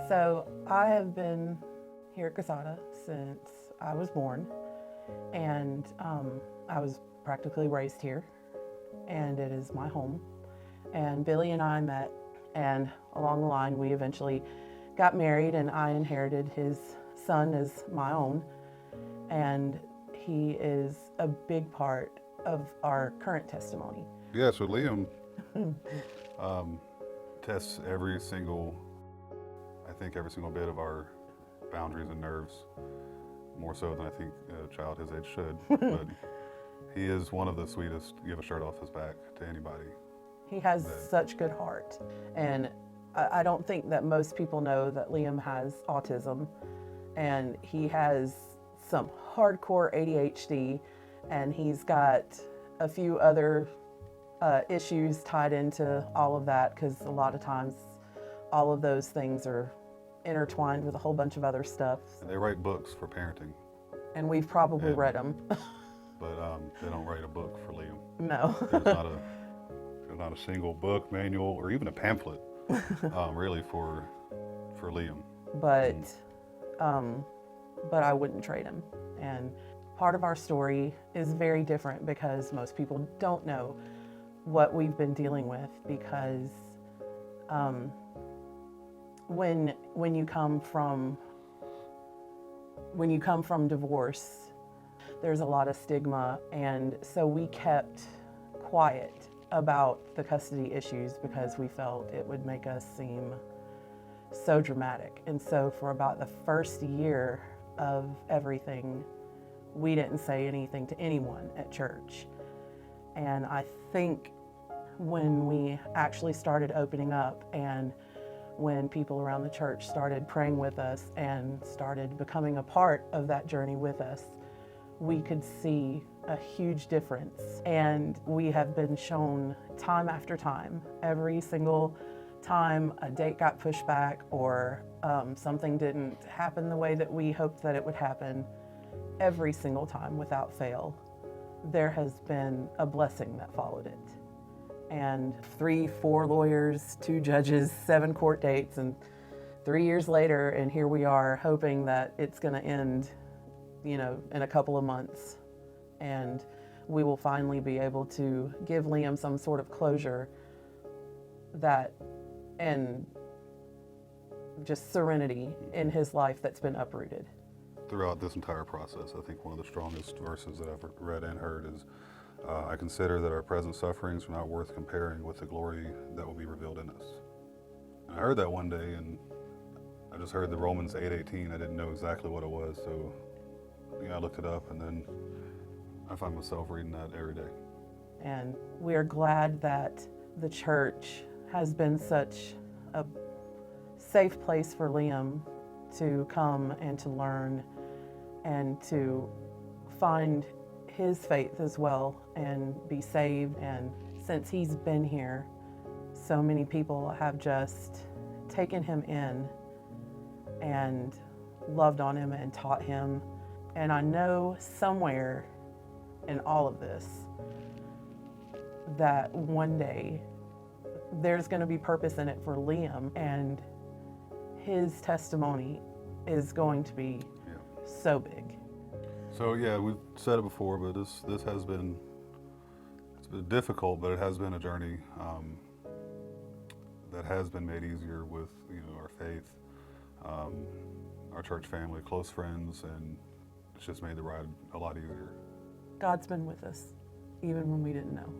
So I have been here at Casada since I was born, and I was practically raised here, and it is my home. And Billy and I met, and along the line we eventually got married, and I inherited his son as my own, and he is a big part of our current testimony. Yeah, so Liam tests every single bit of our boundaries and nerves, more so than I think a child his age should. But he is one of the sweetest, give a shirt off his back to anybody. He has such good heart, and I don't think that most people know that Liam has autism, and he has some hardcore ADHD, and he's got a few other issues tied into all of that, because a lot of times all of those things are intertwined with a whole bunch of other stuff. And they write books for parenting. And we've probably read them. But they don't write a book for Liam. No. There's not a single book, manual, or even a pamphlet, really for Liam. But I wouldn't trade him. And part of our story is very different because most people don't know what we've been dealing with, because when you come from divorce, there's a lot of stigma, and so we kept quiet about the custody issues because we felt it would make us seem so dramatic. And so for about the first year of everything, we didn't say anything to anyone at church. And I think when we actually started opening up, and when people around the church started praying with us and started becoming a part of that journey with us, we could see a huge difference. And we have been shown time after time, every single time a date got pushed back, or something didn't happen the way that we hoped that it would happen, every single time without fail, there has been a blessing that followed it. And 3, 4 lawyers, 2 judges, 7 court dates, and 3 years later, and here we are hoping that it's going to end, in a couple of months. And we will finally be able to give Liam some sort of closure, and just serenity in his life that's been uprooted. Throughout this entire process, I think one of the strongest verses that I've read and heard is, I consider that our present sufferings are not worth comparing with the glory that will be revealed in us. And I heard that one day, and I just heard the Romans 8:18. I didn't know exactly what it was, so I looked it up, and then I find myself reading that every day. And we are glad that the church has been such a safe place for Liam to come and to learn and to find his faith as well and be saved. And since he's been here, so many people have just taken him in and loved on him and taught him. And I know somewhere in all of this that one day there's going to be purpose in it for Liam, and his testimony is going to be so big. So yeah, we've said it before, but this has been, it's been difficult, but it has been a journey that has been made easier with our faith, our church family, close friends, and it's just made the ride a lot easier. God's been with us even when we didn't know.